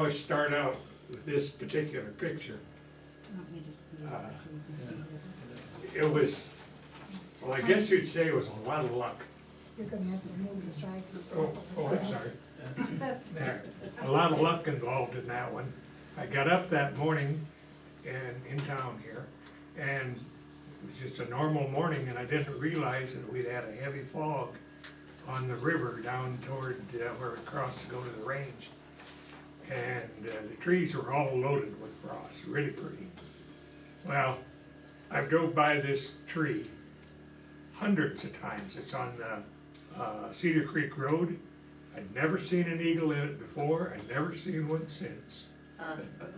always start out with this particular picture. It was, well, I guess you'd say it was a lot of luck. You're gonna have to move the side. Oh, I'm sorry. There, a lot of luck involved in that one. I got up that morning and in town here, and it was just a normal morning, and I didn't realize that we'd had a heavy fog on the river down toward where it crossed to go to the range. And the trees were all loaded with frost, really pretty. Well, I drove by this tree hundreds of times. It's on Cedar Creek Road. I'd never seen an eagle in it before, I'd never seen one since.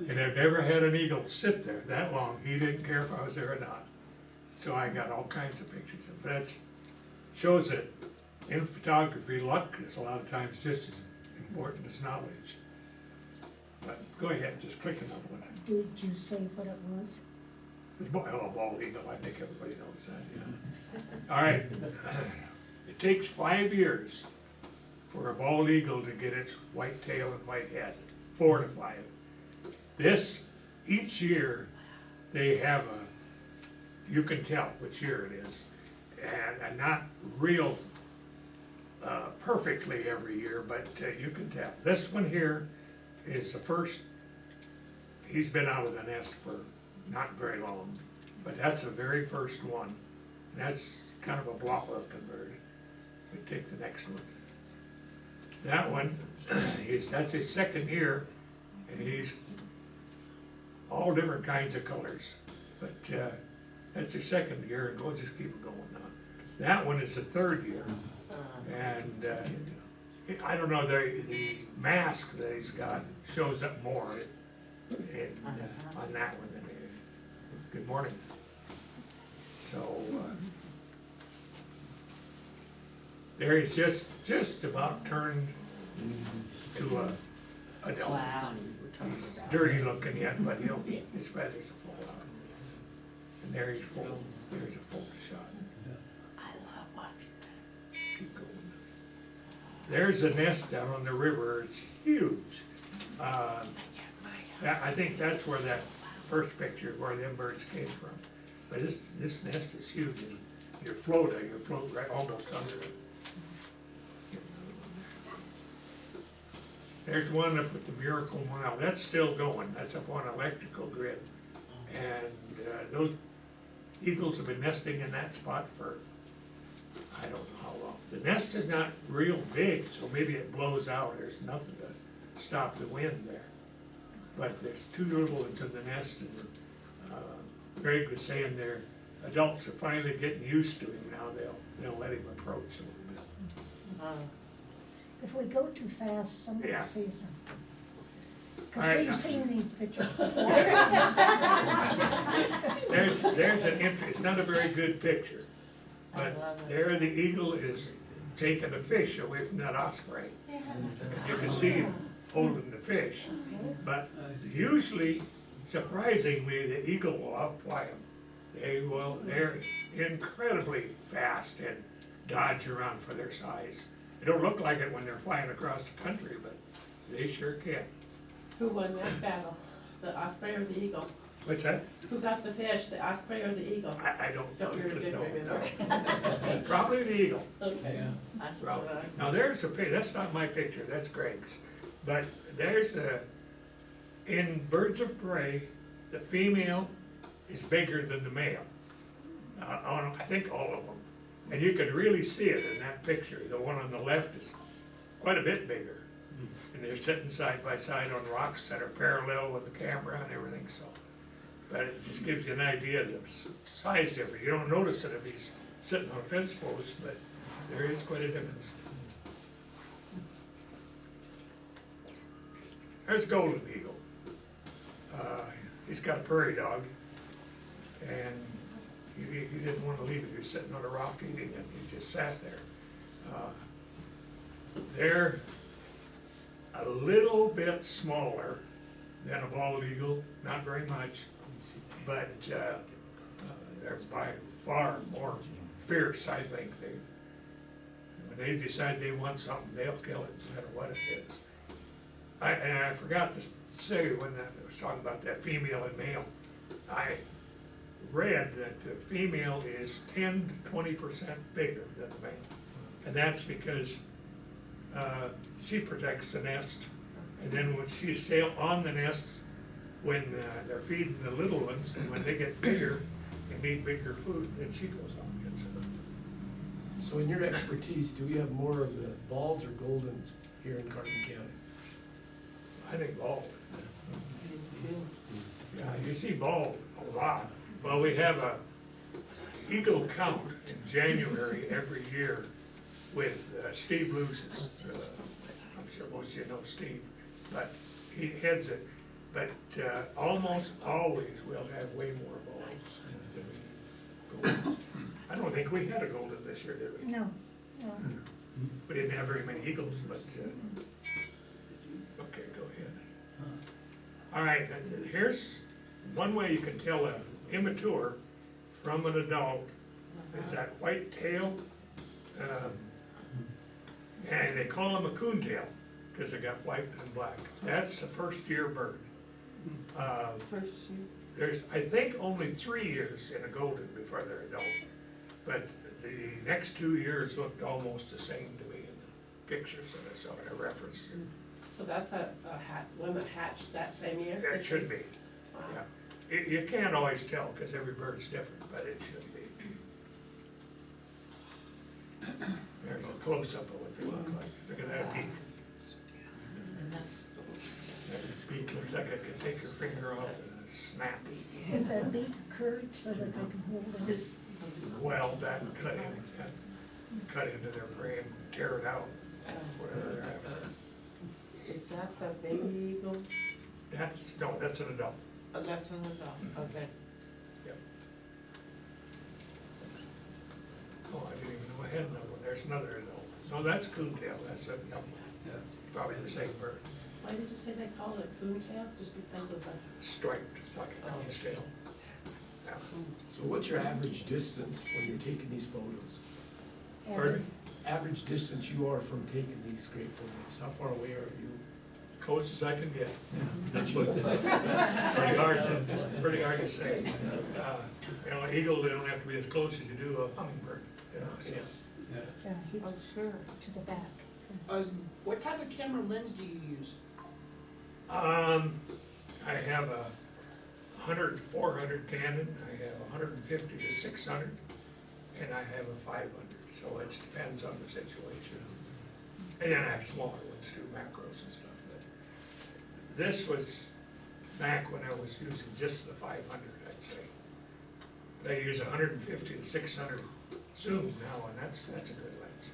And I've never had an eagle sit there that long. He didn't care if I was there or not. So I got all kinds of pictures of that. Shows that in photography, luck is a lot of times just as important as knowledge. But go ahead, just click another one. Did you say what it was? It's a bald eagle, I think everybody knows that, yeah. All right, it takes 5 years for a bald eagle to get its white tail and white head, 4 to 5. This, each year, they have you can tell which year it is, and not real perfectly every year, but you can tell. This one here is the first, he's been out of the nest for not very long, but that's the very first one. And that's kind of a block looking bird. We take the next one. That one, that's his second year, and he's all different kinds of colors. But that's his second year, and we'll just keep it going on. That one is the third year, and I don't know, the mask that he's got shows up more on that one than good morning. So there he's just about turned to a adult. Wow. He's dirty looking yet, but his feathers will fall out. And there he's full. There's a full shot. I love watching that. Keep going. There's a nest down on the river. It's huge. I think that's where that first picture, where them birds came from. But this nest is huge. And you float right almost under it. There's one up at the Miracle Mile. That's still going. That's up on an electrical grid. And those eagles have been nesting in that spot for, I don't know how long. The nest is not real big, so maybe it blows out. There's nothing to stop the wind there. But there's 2 little ones in the nest, and Greg was saying their adults are finally getting used to him now. They'll let him approach a little bit. If we go too fast, somebody Yeah. sees them. All right, Because we've seen these pictures before. There's an entry. It's not a very good picture, I but love it. there the eagle is taking a fish away from that osprey. And you can see him holding the fish. But usually, surprisingly, the eagle will outfly them. They're incredibly fast and dodge around for their size. They don't look like it when they're flying across the country, but they sure can. Who won that battle? The osprey or the eagle? What's that? Who got the fish, the osprey or the eagle? I don't You're a good know. remember. Probably the eagle. Okay. Probably. Now there's that's not my picture, that's Greg's. But there's in birds of prey, the female is bigger than the male. I think all of them. And you can really see it in that picture. The one on the left is quite a bit bigger. And they're sitting side by side on rocks that are parallel with the camera and everything, so. But it just gives you an idea of the size difference. You don't notice it if he's sitting on a fence post, but there is quite a difference. There's Golden Eagle. He's got a prairie dog, and he didn't want to leave it. He was sitting on a rock eating it. He just sat there. They're a little bit smaller than a bald eagle, not very much, but they're by far more fierce, I think. When they decide they want something, they'll kill it no matter what it is. And I forgot to say, when I was talking about that female and male, I read that the female is 10 to 20% bigger than the male. And that's because she protects the nest, and then when she's sail on the nest, when they're feeding the little ones, and when they get bigger and need bigger food, then she goes on and gets them. So in your expertise, do we have more of the balls or goldens here in Carson County? I think bald. Yeah, you see bald a lot. Well, we have a eagle count in January every year with Steve Luce's. I'm sure most of you know Steve, but he heads it. But almost always we'll have way more balls than we goldens. I don't think we had a golden this year, did we? No, no. We didn't have very many eagles, but, okay, go ahead. All right, here's one way you can tell an immature from an adult, is that white tail, and they call them a coontail, because they got white and black. That's the first year bird. First year. There's, I think, only 3 years in a golden before they're adult, but the next 2 years looked almost the same to me in the pictures that I saw, I referenced. So that's a one that hatched that same year? It should be, Wow. yeah. You can't always tell, because every bird's different, but it should be. There's a close-up of what they look like. Look at that beak. And that's, That beak looks like it could take your finger off and snap. Is that beak curved so that they can hold it? this, Well, that cut into their brain, tear it out, whatever they're having. is that the baby eagle? No, that's an adult. Oh, that's an adult, okay. Yep. Oh, I didn't even know I had another one. There's another adult. No, that's coontail. That's a young one. Probably the same bird. Why did you say they call it coontail? Just because of the, Striped, it's like a coon's tail. Yeah. So what's your average distance when you're taking these photos? Pardon? Average distance you are from taking these great photos? How far away are you? Close as I can get. That Pretty hard to say. You know, eagle, they don't have to be as close as you do a hummingbird, you know, so. Yeah, he's Oh, sure. to the back. What type of camera lens do you use? I have a 400 Canon, I have a 150 to 600, and I have a 500, so it depends on the situation. And then I have smaller ones too, macros and stuff, but this was back when I was using just the 500, I'd say. But I use 150 to 600 zoom now, and that's a good lens.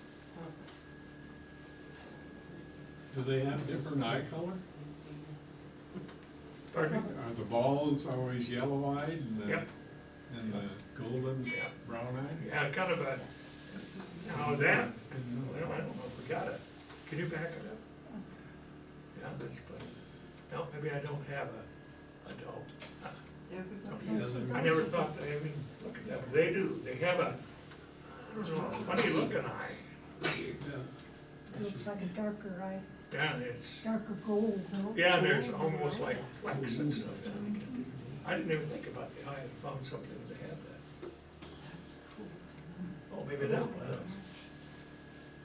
Do they have different eye color? Pardon me? Are the balls always yellow-eyed and the, Yep. and the golden Yep. brown-eyed? Yeah, kind of a, now that, well, I don't know if we got it. Can you back it up? Yeah, that's plenty. No, maybe I don't have a adult. Everybody. I never thought, I mean, look at that, they do, they have a, I don't know, funny looking eye. It looks like a darker eye, Yeah, it's, darker gold, no? yeah, and there's almost like flecks and stuff. I didn't even think about the eye, I found something that had that. That's cool. Oh, maybe that one does.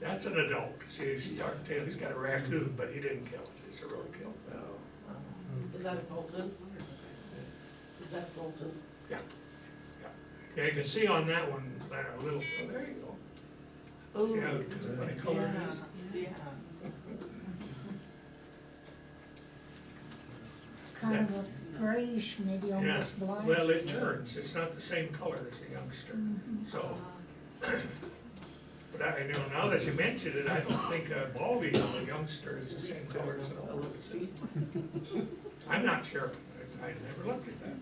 That's an adult, see, he's dark tail, he's got a raccoon, but he didn't kill it, it's a roadkill. is that a golden? Is that golden? Yeah, yeah. Yeah, you can see on that one, a little, oh, there you go. Oh, Yeah, it's a funny color it is. yeah. It's kind of a grayish, maybe Yeah, almost black. well, it turns, it's not the same color as a youngster, so. But I, you know, now that you mention it, I don't think a bald eagle, a youngster, is the same color as an old one. I'm not sure, I never looked at that.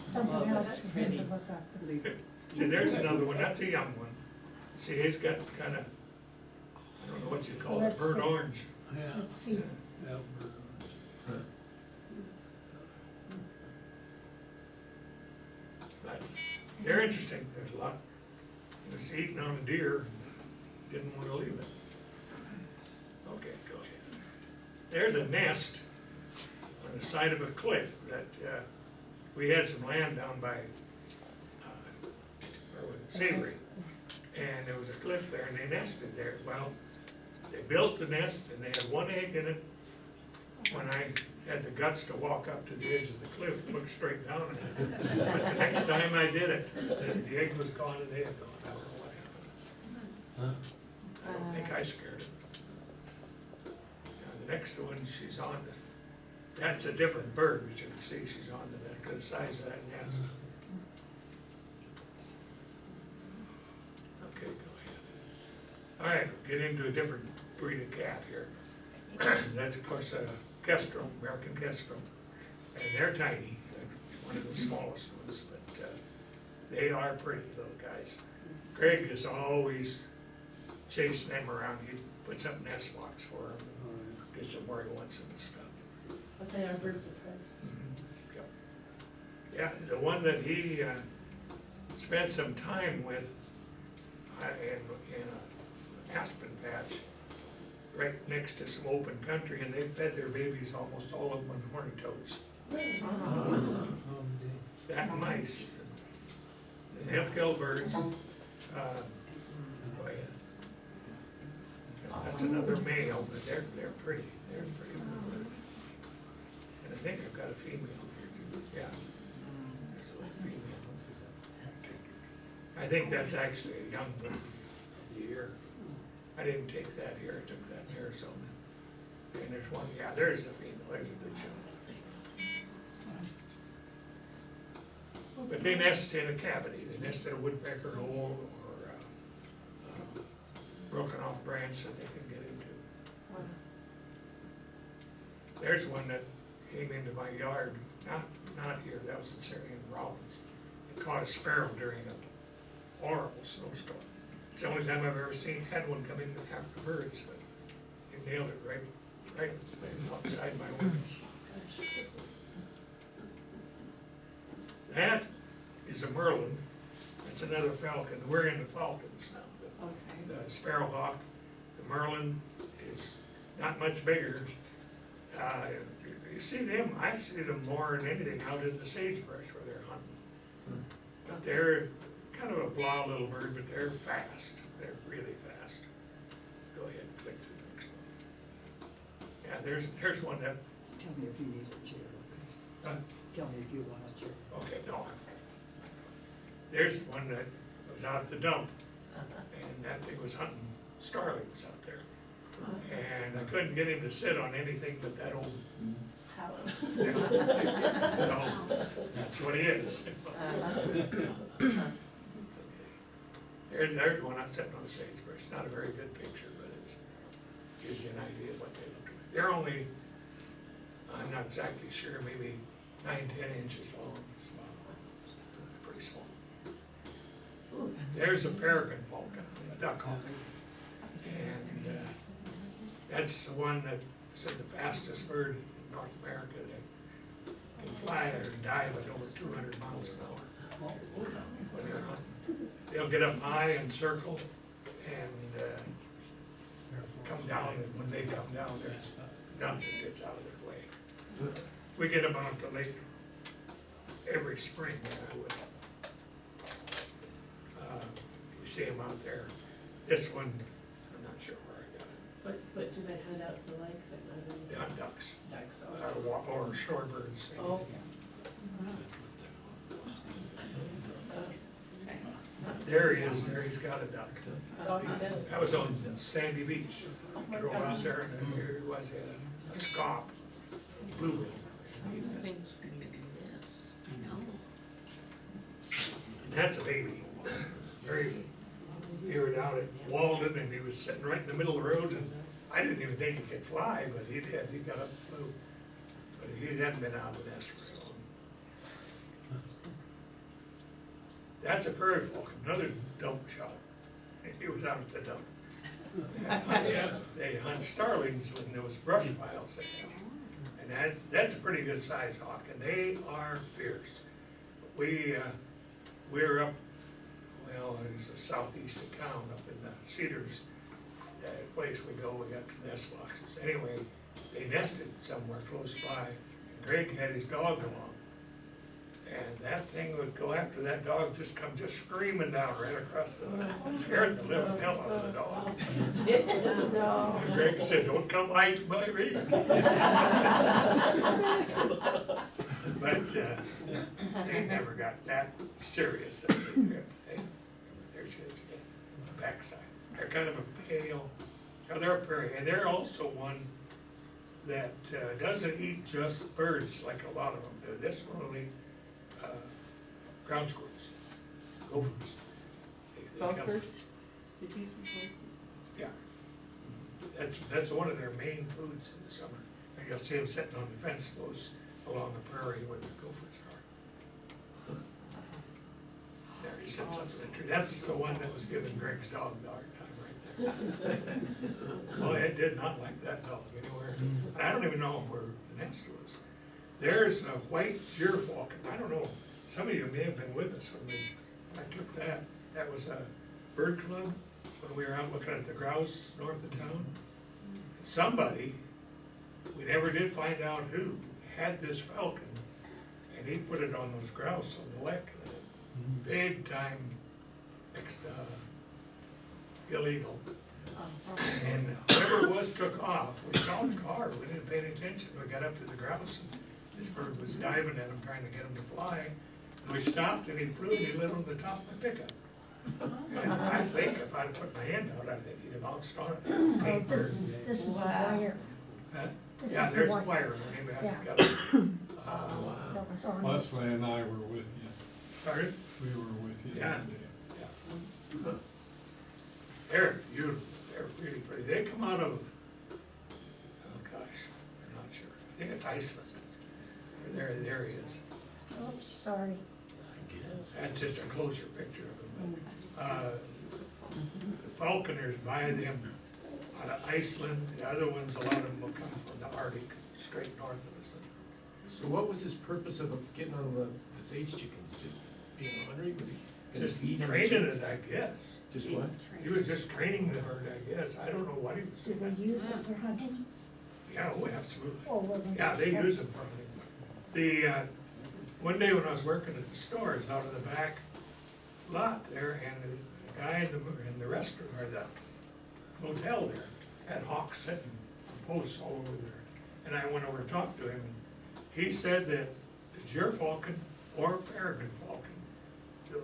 Something else for him to look up. See, there's another one, that's a young one. See, he's got kind of, I don't know what you call it, Let's burnt see. orange. Let's see. But they're interesting, there's a lot. He was eating on a deer, didn't want to leave it. Okay, go ahead. There's a nest on the side of a cliff that, we had some land down by, where was it, Savory. And there was a cliff there and they nested there. Well, they built the nest and they had one egg in it. When I had the guts to walk up to the edge of the cliff, look straight down at it. But the next time I did it, the egg was gone and they had gone. I don't know what happened. I don't think I scared it. Now, the next one, she's on the, that's a different bird, but you can see she's on the size of that nest. Okay, go ahead. All right, we'll get into a different breed of cat here. That's of course a kestrel, American kestrel, and they're tiny, they're one of the smallest ones, but they are pretty little guys. Greg is always chasing them around. He puts up nest box for them, and gets them where he wants them and stuff. But they are birds of prey. Yep. Yeah, the one that he spent some time with in an aspen patch right next to some open country, and they fed their babies, almost all of them, on horny toads. That mice, the hemp-kill birds. Go ahead. That's another male, but they're pretty. They're pretty little birds. And I think I've got a female here too. Yeah, there's a little female. I think that's actually a young one of the year. I didn't take that here, I took that in Arizona. And there's one, yeah, there's a female, there's a good shot of the female. But they nest in a cavity, they nest in a woodpecker hole or a broken off branch that they can get into. There's one that came into my yard, not here, that was in Syrian Rollins. It caught a sparrow during a horrible snowstorm. It's the only time I've ever had one come in after birds, but he nailed it right outside my window. That is a merlin. That's another falcon. We're into falcons now. The sparrowhawk, the merlin is not much bigger. You see them, I see them more than anything out in the sagebrush where they're hunting. But they're kind of a blah little bird, but they're fast. They're really fast. Go ahead and click to the next one. Yeah, there's one that. Tell me if you need a chair, okay? Tell me if you want a chair. Okay, no. There's one that was out at the dump, and that thing was hunting starlings out there. And I couldn't get him to sit on anything but that old. No, that's what he is. There's one I'm sitting on a sagebrush. Not a very good picture, but it gives you an idea of what they look like. They're only, I'm not exactly sure, maybe 9–10 inches long. Pretty small. There's a peregrine falcon, a duck hawk. And that's the one that said the fastest bird in North America. They can fly or dive at over 200 miles an hour when they're hunting. They'll get up high and circle and come down, and when they come down, there's nothing gets out of their way. We get them out to lake every spring. We see them out there. This one, I'm not sure where I got it. But do they hunt out in the lake? They hunt ducks. Ducks, Or shorebirds. oh. There he is, there he's got a duck. Oh, he does. That was on Sandy Beach. Drove out there and here he was, he had a scaup, blue. Things need this. And that's a baby. Very, we were down at Walden and he was sitting right in the middle of the road, and I didn't even think he could fly, but he did. He got up and flew. But he hadn't been out of the nest very long. That's a prairie falcon, another dump shot. He was out at the dump. They hunt starlings in those brush piles they have. And that's a pretty good sized hawk, and they are fierce. We're up, well, it's southeast of town, up in the Cedars. That place we go, we got some nest boxes. Anyway, they nested somewhere close by, Greg had his dog along. And that thing would go after that dog, just come just screaming down right across the, scared the living hell out of the dog. No. And Greg said, "Don't come right by me." But, they never got that serious. There she is again, on the backside. They're kind of a pale, they're a prairie, and they're also one that, doesn't eat just birds like a lot of them do. This one will eat, ground squirrels, gophers. They come- Bumpers? Did you see Yeah. That's one of their main foods in the summer. And you'll see them sitting on the fence posts along the prairie where the gophers are. There, he sits up in the tree. That's the one that was giving Greg's dog the hard time right there. Oh, it did not like that dog anywhere. And I don't even know where the nest was. There's a white gyrfalcon. I don't know, some of you may have been with us when I took that. That was a bird club when we were out looking at the grouse north of town. Somebody, we never did find out who, had this falcon, and he put it on those grouse on the lek. Big time illegal. And whoever it was took off. We saw the car, we didn't pay any attention. We got up to the grouse, and this bird was diving at him, trying to get him to fly. And we stopped, and he flew, and he lit on the top of the pickup. And I think if I'd put my hand out, I think he'd have bounced on it. Oh, Paint bird. this is a Wow. wire. Huh? This Yeah, is the there's a wire. wire, maybe I just Yeah. got it. That was on. Leslie and I were with you. Sorry? We were with you Yeah. that day. Yeah. They're beautiful, they're really pretty. They come out of, oh gosh, I'm not sure. I think it's Iceland. There he is. Oops, sorry. That's just a closer picture of them. The falconers buy them out of Iceland. The other ones, a lot of them will come from the Arctic, straight north of us. So what was his purpose of getting on the sage chickens? Just being hungry? Was he gonna Just feed on the training chickens? it, I guess. Just what? He was just training the bird, I guess. I don't know what he was Do doing. they use it for hunting? Yeah, oh, absolutely. Or will they? Yeah, they use them for hunting. One day when I was working at the stores out in the back lot there, and the guy in the restaurant, or the motel there, had hawks sitting on posts all over there. And I went over and talked to him, and he said that the gyrfalcon or peregrine falcon,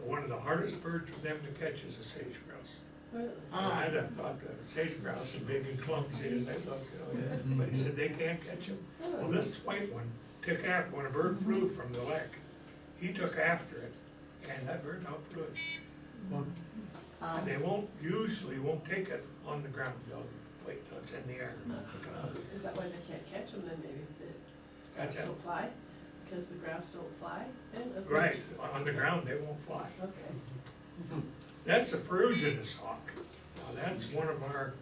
one of the hardest birds for them to catch is a sage grouse. Really? And I'd have thought the sage grouse, as big and clumsy as they look, but he said they can't catch them. Well, this white one took after, when a bird flew from the lek, he took after it, and that bird outflew it. And they usually won't take it on the ground, they'll wait till it's in the air. Is that why they can't catch them then, maybe? The That's grouse it. don't fly? Because the grouse don't fly? then? That's- Right, on the ground, they won't fly. Okay. That's a ferruginous hawk. Now, that's one of our,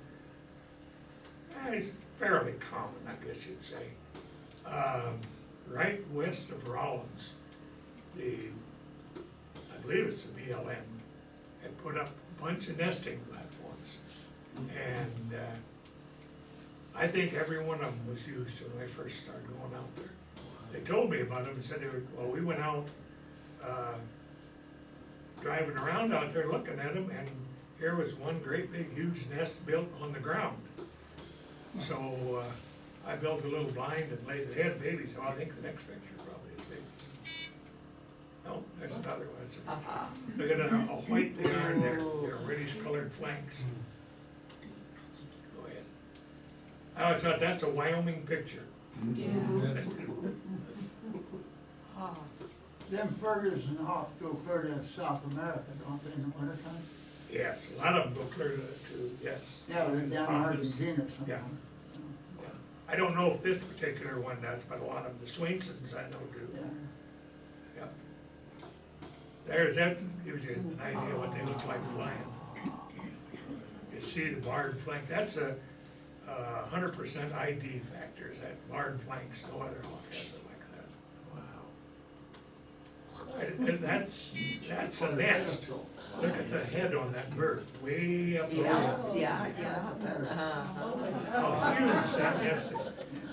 it's fairly common, I guess you'd say. Right west of Rollins, I believe it's the BLM, had put up a bunch of nesting platforms. And I think every one of them was used when I first started going out there. They told me about them and said we went out driving around out there looking at them, and here was one great big huge nest built on the ground. So I built a little blind and laid the head babies. So I think the next picture probably is big. No, there's another one. It's a Look at how white they are in their reddish colored flanks. Go ahead. I always thought that's a Wyoming picture. Yes. Them Ferguson hawks go clear to South America, don't they, in the wintertime? Yes, a lot of them go clear to yes. Yeah, they're down in Pampas. Argentina somewhere. Yeah. I don't know if this particular one does, but a lot of them, the Swainsons I know do. Yeah. Yeah. That gives you an idea what they look like flying. You see the barred flank, that's a 100% ID factor, is that barred flanks, no other hawk has it like that. Wow. That's a nest. Look at the head on that bird, way up Yeah, there. yeah, yeah. How huge that nest is.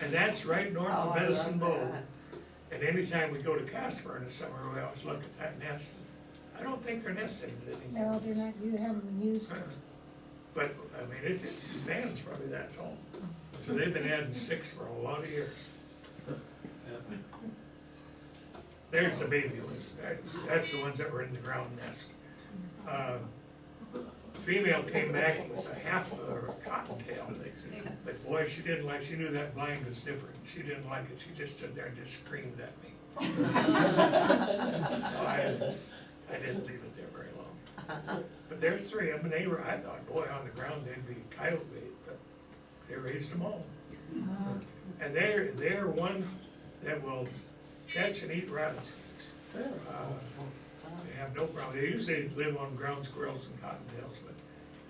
And that's right north of Medicine Bow. And anytime we go to Casper in the summer, we always look at that nest. I don't think they're nesting anymore. No, they're not, you haven't used it. But, I mean, it stands probably that tall. So they've been adding sticks for a lot of years. There's the baby ones. That's the ones that were in the ground nest. Female came back with a half of a cottontail. But boy, she knew that blind was different. She didn't like it. She just stood there and just screamed at me. So I didn't leave it there very long. But there's three of them, and I thought, boy, on the ground they'd be coyote bait, but they raised them all. And they're one that will catch and eat rattlesnakes. They have no problem. They usually live on ground squirrels and cottontails, but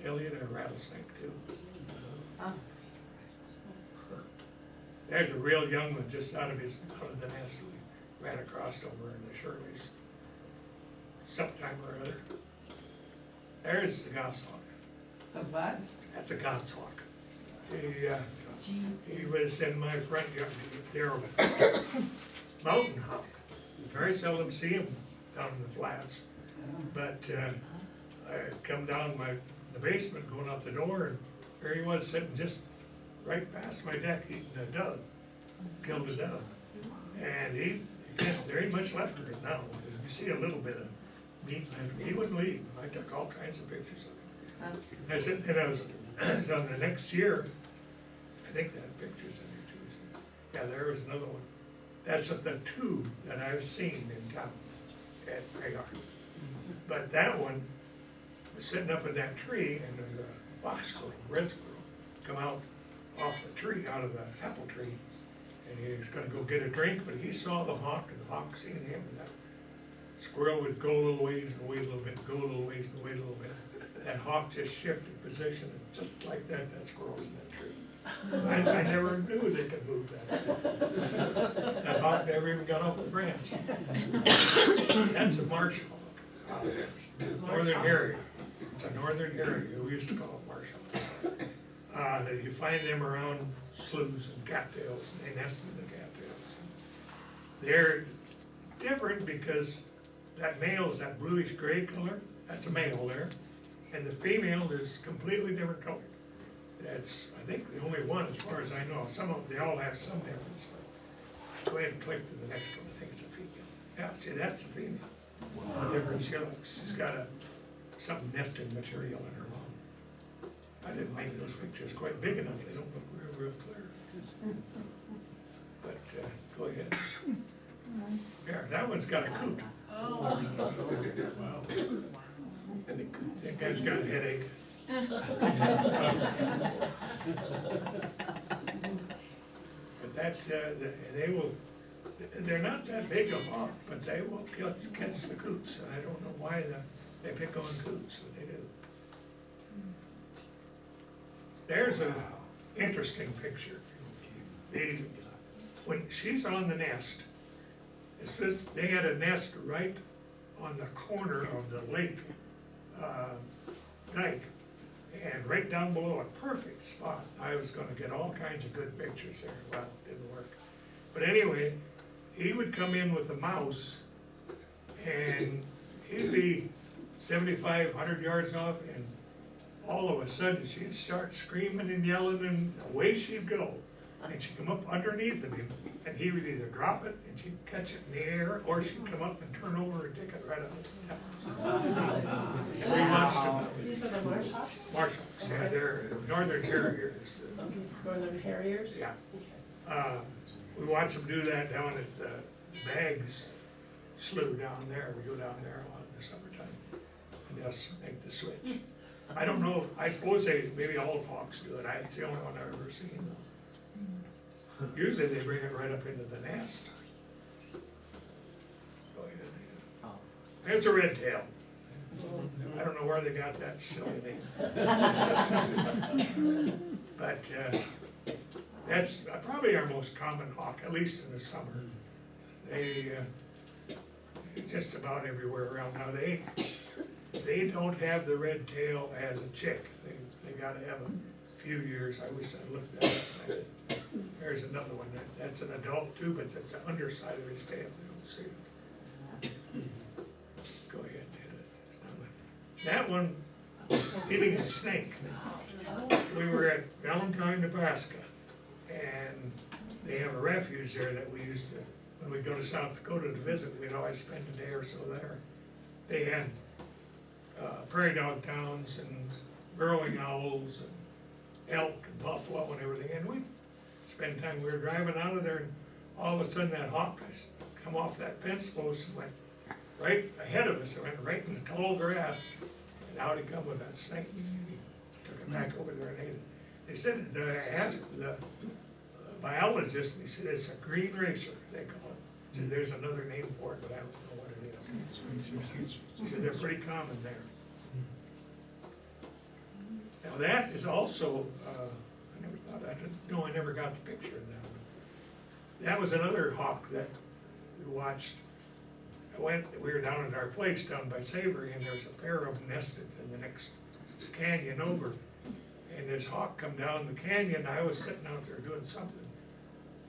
they'll eat a rattlesnake too. There's a real young one just out of the nest we ran across over in the Shirleys sometime or other. There's the goshawk. The what? That's a goshawk. He was in my front yard. They're a mountain hawk. You very seldom see him down in the flats. But I come down the basement, going out the door, and there he was sitting just right past my deck eating a dove. Killed a dove. And there ain't much left of it now. You see a little bit of meat left. He wouldn't leave. I took all kinds of pictures of him. And I was on the next year, I think they had pictures in there too. So, yeah, there was another one. That's the two that I've seen in town at Cragar. But that one was sitting up in that tree, and there's a box squirrel, red squirrel, come out off the tree, out of the apple tree, and he was gonna go get a drink, but he saw the hawk, and the hawk seen him, and that squirrel would go a little ways and wait a little bit, go a little ways and wait a little bit. That hawk just shifted position, and just like that squirrel was in that tree. I never knew they could move that. That hawk never even got off the branch. That's a marsh hawk. Northern Harrier. It's a northern harrier. We used to call it marsh hawk. You find them around sloughs and cattails, and they nest in the cattails. They're different because that male is that bluish gray color. That's a male there. And the female is completely different color. That's, I think, the only one as far as I know. Some of them, they all have some difference, but go ahead and click to the next one. I think it's a female. Yeah, see, that's the female. How different she looks. She's got some nesting material in her lung. I didn't make those pictures quite big enough. They don't look real clear. But go ahead. There, that one's got a coot. Oh. Wow. And the coots. That guy's got a headache. But they're not that big a hawk, but they will catch the coots, and I don't know why they pick on coots, but they do. There's an interesting picture. When she's on the nest, they had a nest right on the corner of the lake dike, and right down below, a perfect spot. I was gonna get all kinds of good pictures there. Well, it didn't work. But anyway, he would come in with a mouse, and he'd be 75, 100 yards off, and all of a sudden, she'd start screaming and yelling, and away she'd go. And she'd come up underneath of him, and he would either drop it, and she'd catch it in the air, or she'd come up and turn over and take it right out of the top. And we watched them. These are the marsh hawks? Marsh hawks, yeah, they're northern harriers. Northern harriers? Yeah. We watch them do that down at the Bags Slough down there. We go down there a lot in the summertime, and they'll make the switch. I don't know, I suppose maybe all hawks do it. It's the only one I've ever seen though. Usually they bring it right up into the nest. Go ahead. There's a red tail. I don't know where they got that silly name. But that's probably our most common hawk, at least in the summer. They just about everywhere around now. They don't have the red tail as a chick. They gotta have a few years. I wish I looked that up. There's another one, that's an adult too, but it's the underside of his tail, you don't see it. Go ahead and hit it. That one, eating a snake. We were at Valentine, Nebraska, and they have a refuge there that we used to, when we'd go to South Dakota to visit, we'd always spend a day or so there. They had prairie dog towns and burrowing owls and elk and buffalo and everything, and we'd spend time, we were driving out of there, and all of a sudden that hawk come off that fence post and went right ahead of us, it went right in the tall grass, and out he come with that snake. He took it back over there and ate it. They said, I asked the biologist, and he said, it's a green racer, they call it. He said, there's another name for it, but I don't know what it is. He said, they're pretty common there. Now that is also, I never thought, I never got the picture of that one. That was another hawk that we watched. We were down at our place down by Savory, and there was a pair of them nested in the next canyon over. And this hawk come down the canyon, I was sitting out there doing something,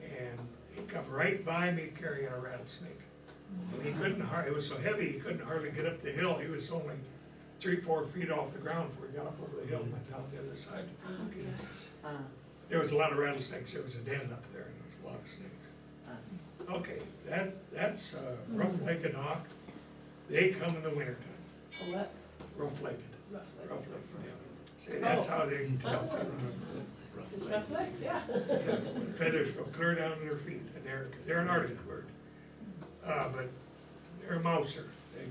and he come right by me carrying a rattlesnake. And he couldn't, it was so heavy, he couldn't hardly get up the hill. He was only 3-4 feet off the ground before he got up over the hill and went down the other side. There was a lot of rattlesnakes, there was a den up there, and there was a lot of snakes. Okay, that's a rough-legged hawk. They come in the wintertime. A what? Rough-legged. Rough-legged. Rough-legged, yeah. See, that's how they can tell. It's rough legs, yeah. Feathers go clear down to their feet, and they're an Arctic bird. But they're a mouser. They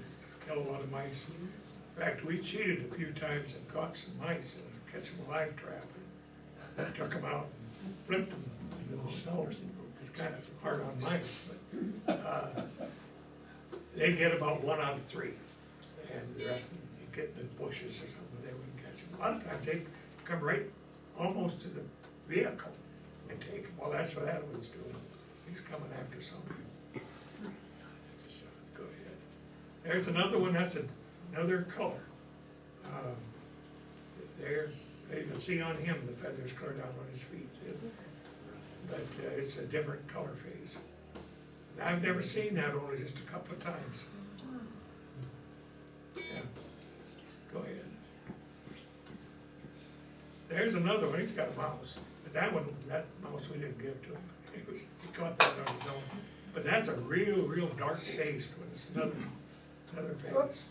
kill a lot of mice. In fact, we cheated a few times and caught some mice and catch them a live trap. And took them out and flipped them into the snow. It's kind of hard on mice, but they get about 1 out of 3. And the rest of them, you get in the bushes or something, they wouldn't catch them. A lot of times they come right almost to the vehicle and take them. Well, that's what that one's doing. He's coming after somebody. Go ahead. There's another one, that's another color. There, you can see on him the feathers clear down on his feet too. But it's a different color phase. And I've never seen that, only just a couple of times. Yeah, go ahead. There's another one, he's got a mouse, but that mouse we didn't give to him. He caught that on his own. But that's a real dark faced one, it's another face. Whoops.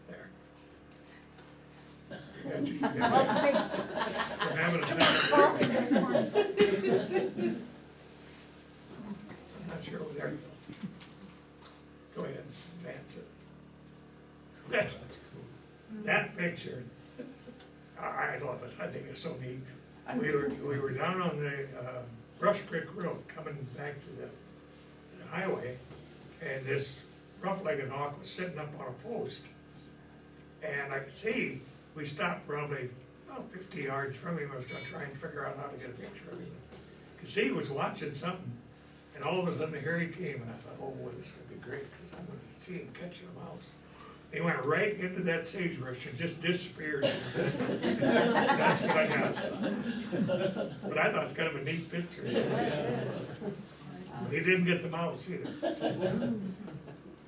There. You got you. Oh, see, We're having a coffee time. this one. I'm not sure, there you go. Go ahead, advance it. That picture, I love it, I think it's so neat. We were down on the Brush Creek Road, coming back to the highway, and this rough-legged hawk was sitting up on a post. And I could see, we stopped probably about 50 yards from him. I was gonna try and figure out how to get a picture of him. I could see he was watching something, and all of a sudden here he came, and I thought, oh boy, this is gonna be great, because I'm gonna see him catching a mouse. He went right into that sagebrush and just disappeared. That's what I got. But I thought it's kind of a neat picture. But he didn't get the mouse either.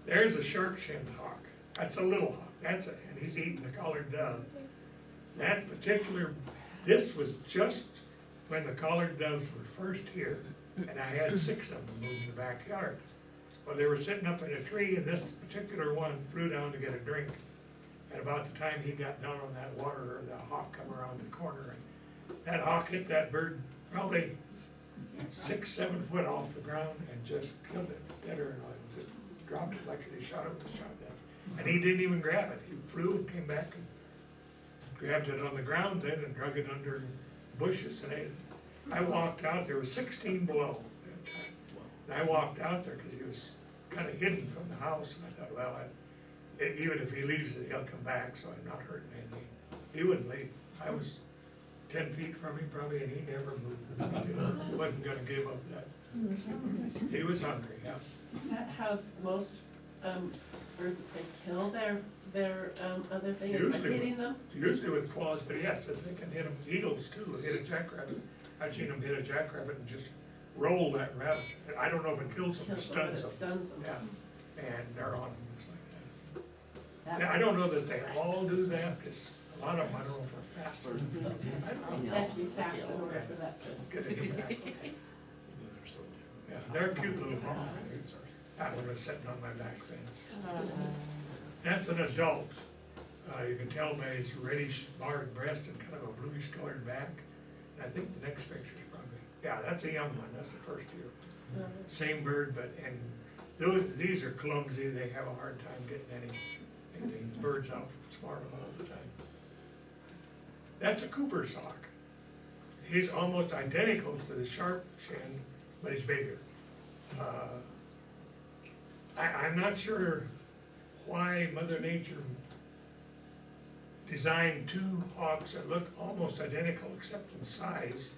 There's a sharp-shinned hawk. That's a little hawk. And he's eating the collared dove. That particular, this was just when the collared doves were first here, and I had 6 of them moved in the backyard. Well, they were sitting up in a tree, and this particular one flew down to get a drink. And about the time he got down on that water, the hawk come around the corner, and that hawk hit that bird probably 6-7 foot off the ground and just killed it, dead or not, just dropped it like he shot it with a shotgun. And he didn't even grab it. He flew and came back and grabbed it on the ground then and drug it under bushes and ate it. I walked out, there was 16 below that time. And I walked out there because he was kind of hidden from the house, and I thought, well, even if he leaves it, he'll come back, so I'm not hurting anything. He wouldn't leave. I was 10 feet from him probably, and he never moved. He wasn't gonna give up that. He was hungry, yeah. Is that how most birds, if they kill their other thing, is by Usually- hitting them? Usually with claws, but yes, if they can hit them, eagles too, hit a jackrabbit. I've seen them hit a jackrabbit and just roll that rabbit. I don't know if it kills them, it Kills them, but stuns it them. stuns them. Yeah, and they're on them just like that. Yeah, I don't know that they all do that, because a lot of them, I don't know if are faster. I don't They know. have to be fast in order for that to. Get it back. Okay. Yeah, they're cute little dogs. That one was sitting on my back fence. That's an adult. You can tell by his reddish barred breast and kind of a bluish colored back. And I think the next picture is probably, yeah, that's a young one, that's the first year. Same bird, but, and these are clumsy, they have a hard time getting any birds out, smart them all the time. That's a Cooper's hawk. He's almost identical to the sharp shin, but he's bigger. I'm not sure why Mother Nature designed two hawks that look almost identical except in size.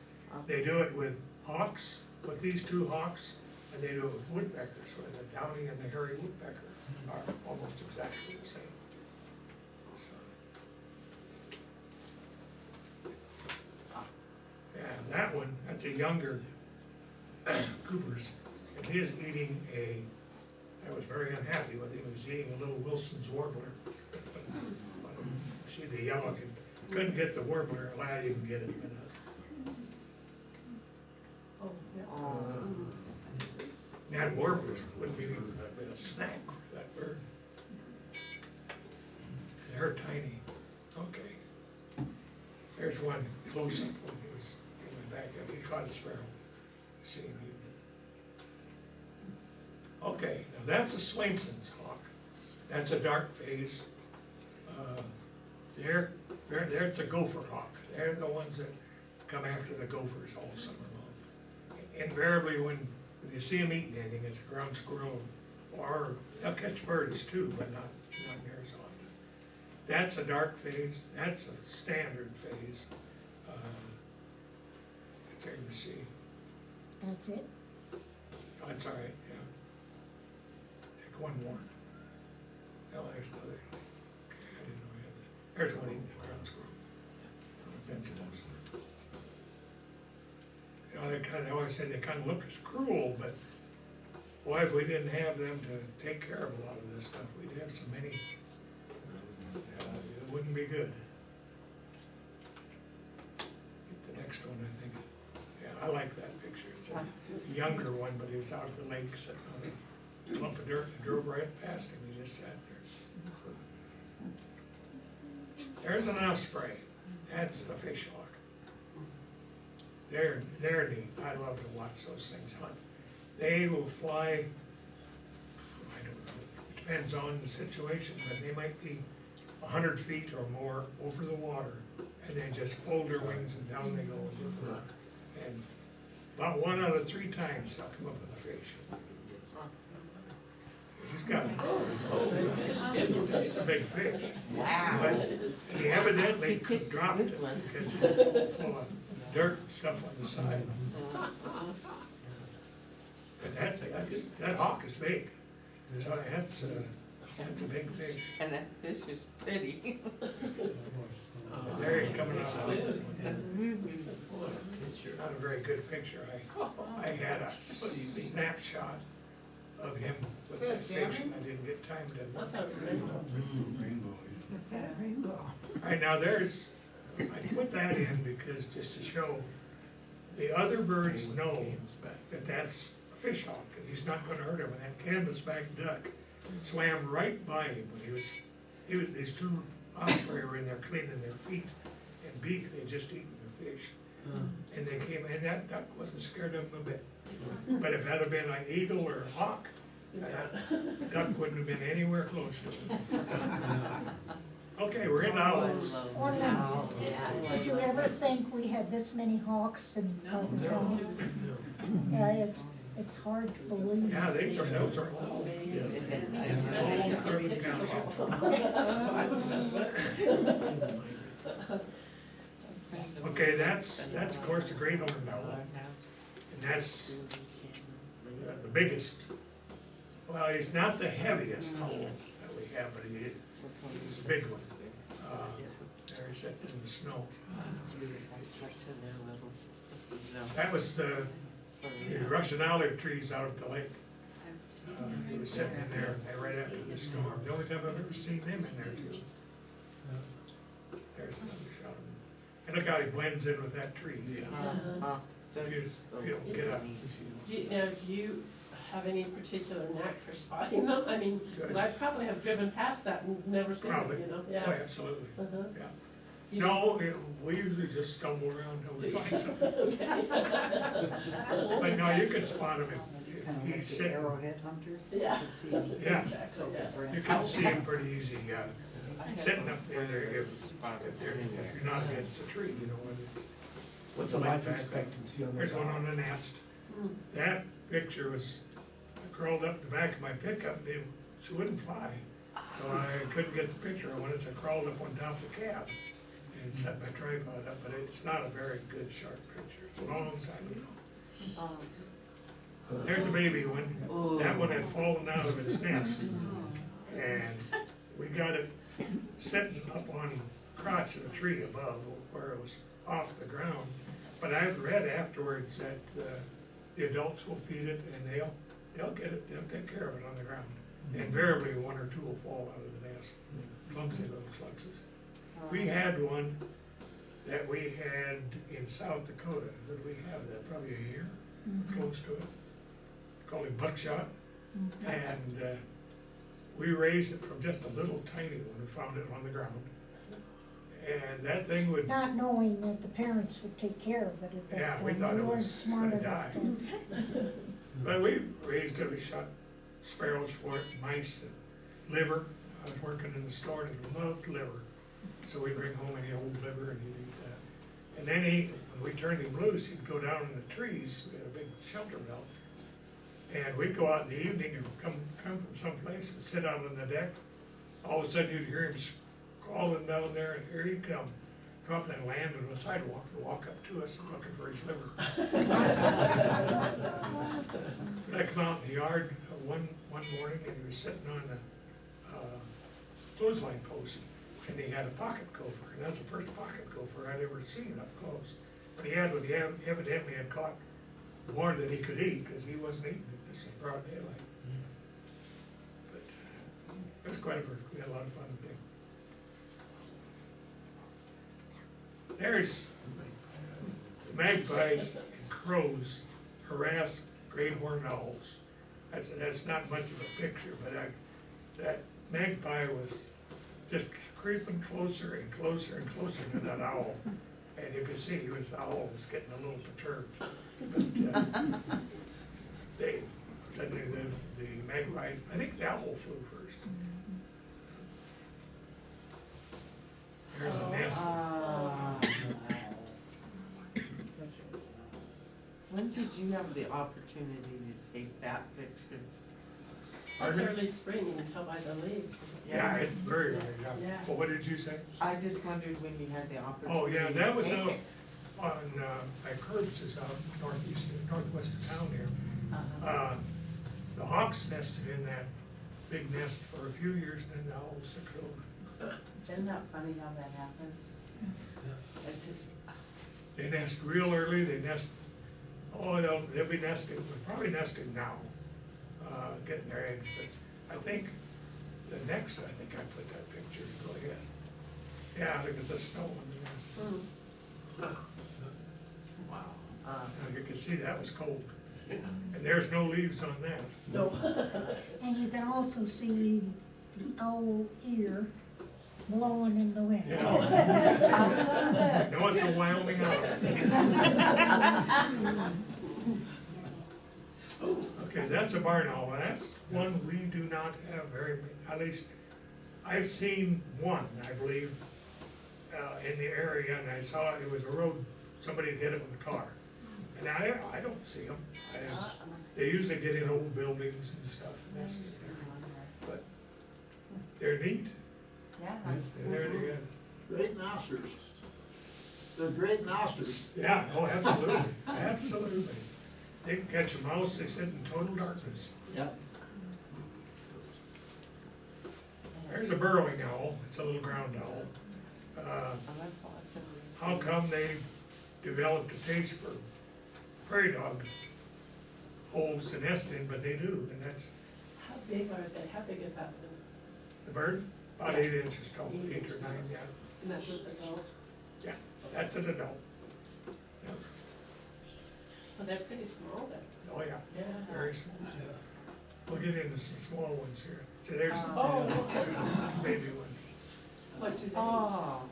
They do it with hawks, with these two hawks, and they do it with woodpeckers, where the downy and the hairy woodpecker are almost exactly the same. So. Yeah, and that one, that's a younger Cooper's, and he is eating I was very unhappy with him, he was eating a little Wilson's warbler. See the yellow, couldn't get the warbler, allowed you can get it, but Oh, yeah. that warbler wouldn't be a snack for that bird. They're tiny, okay. There's one close up when he was in the back, he caught a sparrow. See him eating it. Okay, now that's a Swainson's hawk. That's a dark phase. There's a gopher hawk. They're the ones that come after the gophers all summer long. Invariably, when you see them eating anything, it's a ground squirrel, or they'll catch birds too, but not near as often. That's a dark phase. That's a standard phase. It's hard to see. That's it? Oh, it's all right, yeah. Take one more. Oh, there's another. Okay, I didn't know we had that. There's one eating the ground squirrel. On the fence post. You know, they always say they kind of look as cruel, but boy, if we didn't have them to take care of a lot of this stuff, we'd have so many. It wouldn't be good. Get the next one, I think. Yeah, I like that picture. It's a younger one, but he was out at the lake sitting on a lump of dirt and drove right past him. He just sat there. There's an osprey. That's the fish hawk. They're neat. I love to watch those things hunt. They will fly, I don't know, it depends on the situation, but they might be 100 feet or more over the water, and they just fold their wings and down they go into the water. And about 1 out of 3 times they'll come up with a fish. He's got it's a big fish. Wow. But he evidently dropped it because it's full of dirt and stuff on the side. But that hawk is big. So that's a big fish. And that fish is pretty. So there he's coming out of the not a very good picture. I had a snapshot of him with that Is that a fish, and salmon? I didn't get time to. That's how it's rainbow. It's a fat rainbow. All right, now I put that in because just to show, the other birds know that that's a fish hawk, and he's not gonna hurt him, and that canvasback duck swam right by him when these two osprey were in there cleaning their feet and beak, they just eaten the fish. And they came, and that duck wasn't scared of them a bit. But if that had been an eagle or a hawk, that duck wouldn't have been anywhere close to it. Okay, we're in owls. Orland, did you ever think we had this many hawks in Carter County? Yeah, it's hard to believe. Yeah, those are all. All Cleveland County. Okay, that's of course the great horned owl, and that's the biggest Well, he's not the heaviest hole that we have, but he's a big one. There he's sitting in the snow. That was the Russian olive trees out of the lake. He was sitting in there right after the storm. The only time I've ever seen them in there too. There's another shot of him. And look how he blends in with that tree. If you don't get up. Do you have any particular knack for spotting them? I mean, 'cause I probably have driven past that and never seen Probably. them, you know? Oh, Yeah. absolutely, Uh-huh. yeah. You No, we usually just stumble around till we find something. But no, you can spot him if he's sitting. Arrowhead hunters? Yeah. Yeah. Exactly, yeah. You can see him pretty easy, sitting up there if you're not against a tree, you know, when it's. What's the life expectancy on this? There's one on the nest. That picture was, I crawled up the back of my pickup, and she wouldn't fly. So I couldn't get the picture I wanted, so I crawled up on top of the cab and set my tripod up, but it's not a very good sharp picture. It's a long time ago. There's a baby one. That one had fallen out of its nest. And we got it sitting up on the crotch of a tree above where it was off the ground. But I've read afterwards that the adults will feed it and they'll get it, they'll take care of it on the ground. Invariably, one or two will fall out of the nest, clumsy little fluxes. We had one that we had in South Dakota. Did we have that? Probably a year, close to it. Called him Buckshot. And we raised it from just a little tiny one. We found it on the ground. And that thing would, Not knowing that the parents would take care of it at yeah, that we time. thought We it weren't was smart gonna enough die. then. But we raised it, we shot sparrows for it, mice, and liver. I was working in the store and he loved liver. So we'd bring home any old liver and he'd eat that. And then when we turned him loose, he'd go down in the trees, we had a big shelter belt. And we'd go out in the evening and come from someplace and sit out on the deck. All of a sudden you'd hear him crawling down there and here he'd come up and land on the sidewalk and walk up to us looking for his liver. But I come out in the yard one morning and he was sitting on the clothesline post and he had a pocket gopher, and that's the first pocket gopher I'd ever seen up close. But he evidently had caught more than he could eat because he wasn't eating it. This was broad daylight. But it was quite a bird. We had a lot of fun with him. There's magpies and crows harass great horned owls. That's not much of a picture, but that magpie was just creeping closer and closer and closer to that owl. And you could see the owl was getting a little perturbed. But they suddenly the magpie, I think the owl flew first. There's a nest. When did you have the opportunity to take that picture? It's Pardon? early spring, you can tell by the leaves. Yeah, it's very early, yeah. Yeah. Well, what did you say? I just wondered when you had the opportunity. Oh, yeah, that was to take out it. on, by Curbs is out northwest of town here. Uh-huh. The hawks nested in that big nest for a few years and then the owls took it over. Isn't that funny how that happens? It just, They nest real early, they'll be nesting, they're probably nesting now, getting their eggs, but I think I put that picture, go ahead. Yeah, look at the snow on the nest. Wow. Now you can see that was cold. And there's no leaves on that. No. And you can also see the owl ear blowing in the wind. Yeah. No, it's a Wyoming owl. Okay, that's a barn owl. That's one we do not have very many, at least, I've seen one, I believe, in the area, and I saw it was a road, somebody hit it with a car. And I don't see them. They usually get in old buildings and stuff, and that's there. But they're neat. yeah. They're very good. Great masters. They're great masters. Yeah, oh, absolutely, absolutely. They can catch a mouse, they sit in total darkness. Yep. There's a burrowing owl, it's a little ground owl. How come they developed a taste for prairie dog holes to nest in, but they do, and that's How big are they? How big is that one? the bird, about 8 inches tall, 8 or 9, yeah. And that's an adult? Yeah, that's an adult. Yeah. So they're pretty small then? Oh, yeah, Yeah. very small. We'll get into some small ones here. So there's Oh, baby ones. what do they eat? Oh,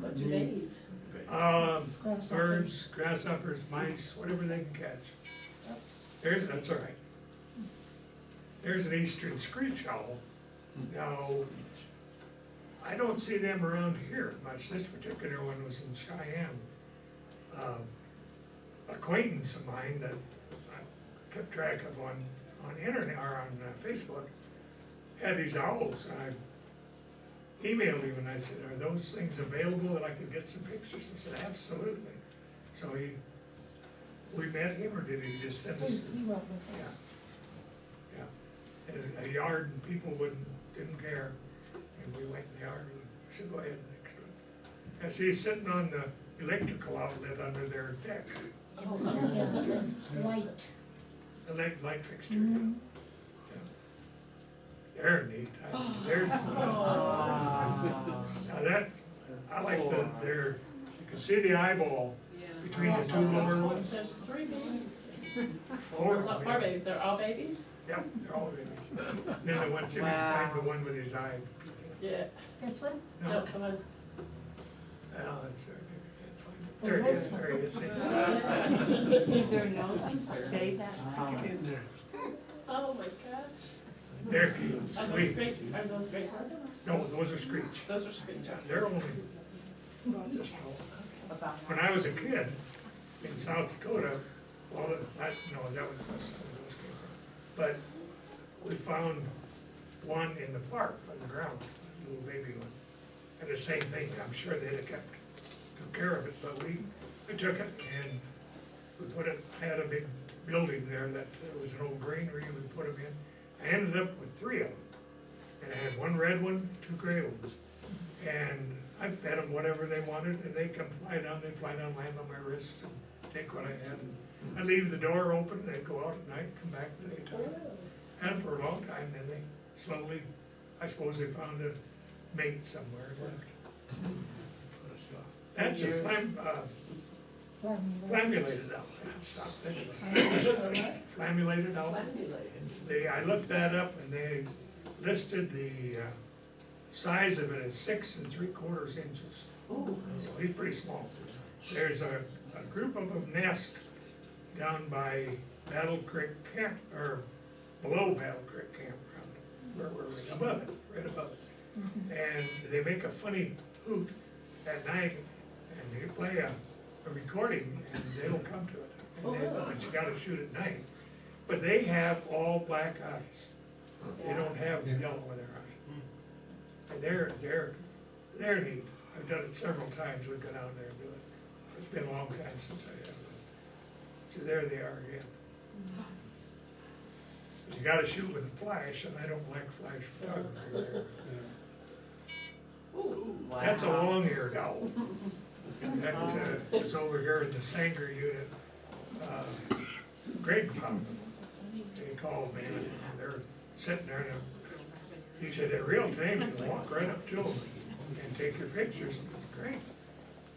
What do they eat? Grasshoppers. Birds, grasshoppers, mice, whatever they can catch. Oops. That's all right. There's an eastern screech owl. Now, I don't see them around here much. This particular one was in Cheyenne. Acquaintance of mine that I kept track of on internet or on Facebook had these owls. And I emailed him and I said, "Are those things available that I could get some pictures?" He said, "Absolutely." So we met him, or did he just send us? He wrote with us. Yeah. And a yard and people didn't care, and we went in the yard, we should go ahead next one. As he's sitting on the electrical outlet under their deck, Oh, yeah, the light. the light fixture, Mhm. yeah. They're neat. There's, now that, I like you can see the eyeball between the two lower ones. There's 3 babies. Four, Not 4 babies, they're all babies? Yep, they're all babies. Then the one, see if we can find the one with his eye. Yeah. This one? No, come on. Well, maybe I can't find it. There he is, there he is. do their noses stay that tall? Oh my gosh. They're cute. Are those great, are those great ones? No, those are screech. Those are screech. Yeah, they're only about this tall. About When I was a kid in South Dakota, well, that was where those came from. But we found one in the park on the ground, a little baby one. And the same thing, I'm sure they'd have took care of it, but we took it and we had a big building there that was an old granary, we put them in. I ended up with 3 of them. And I had 1 red one, 2 gray ones. And I fed them whatever they wanted, and they'd come fly down, land on my wrist, and take what I had. And I'd leave the door open, they'd go out at night, come back the daytime. Had them for a long time, then they slowly, I suppose they found a mate somewhere. That's a flammulated owl. Stop thinking about it. Flammulated owl. I looked that up and they listed the size of it as 6 3/4 inches. Ooh. So he's pretty small. There's a group of them nest down by Battle Creek Camp, or below Battle Creek Campground. Where were we? Above it, right above it. And they make a funny hoot at night, and you play a recording, and they don't come to it. But you gotta shoot at night. But they have all black eyes. They don't have yellow in their eye. And they're neat. I've done it several times. We've gone out there and do it. It's been a long time since I have. So there they are again. But you gotta shoot with a flash, and I don't like flash photography. That's a long-eared owl. That is over here in the Sanger unit. Greg found them. He called me, and they're sitting there, and he said, "They're real tame, you can walk right up to them and take your pictures." I said, "Great."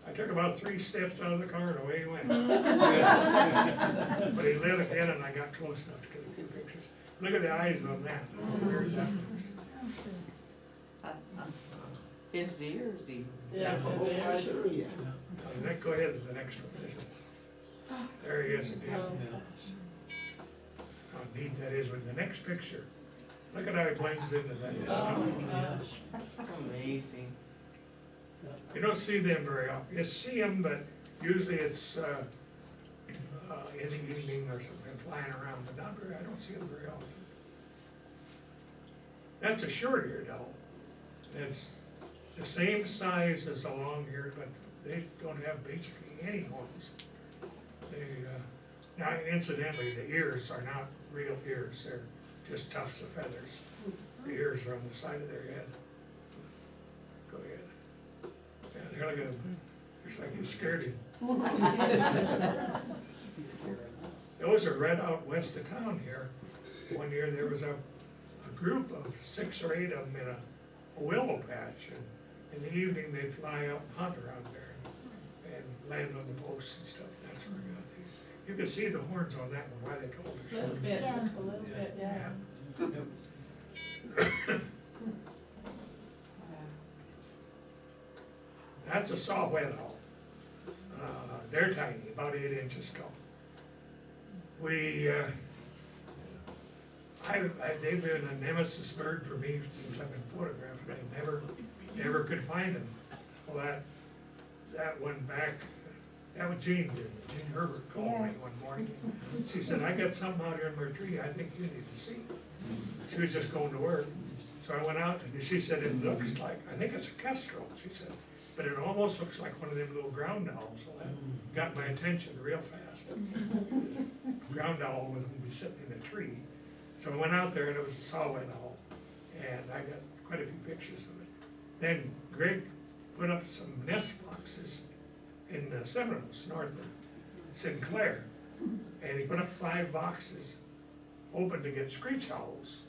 I took about 3 steps out of the car and away he went. But he lit again, and I got close enough to get a few pictures. Look at the eyes on that. How weird that looks. his ears even. Yeah. Go ahead to the next one. There he is again. How neat that is with the next picture. Look at how he blends into that. Amazing. You don't see them very often. You see them, but usually it's in the evening or something, flying around, but not very, I don't see them very often. That's a short-eared owl. It's the same size as a long-eared, but they don't have basically any horns. They, now incidentally, the ears are not real ears, they're just tufts of feathers. The ears are on the side of their head. Go ahead. Yeah, there, look at him. Looks like he's scared him. Those are right out west of town here. One year there was a group of 6 or 8 of them in a willow patch, and in the evening they'd fly out and hunt around there and land on the posts and stuff. That's where I got these. You could see the horns on that one, why they called A it. little bit, Yeah. just a little bit, yeah. That's a saw whet owl. They're tiny, about 8 inches tall. They've been a nemesis bird for me since I've been photographing. I never could find them. Well, that one back, that was Jean did it. Jean Herbert called me one morning. She said, I got something out here in my tree I think you need to see. She was just going to work. So I went out and she said, it looks like, I think it's a kestrel, she said, but it almost looks like one of them little ground owls. So that got my attention real fast. Ground owl was gonna be sitting in a tree. So I went out there and it was a saw-whet owl, and I got quite a few pictures of it. Then Greg put up some nest boxes in the Seminoles, north of Sinclair, and he put up 5 boxes open to get screech owls.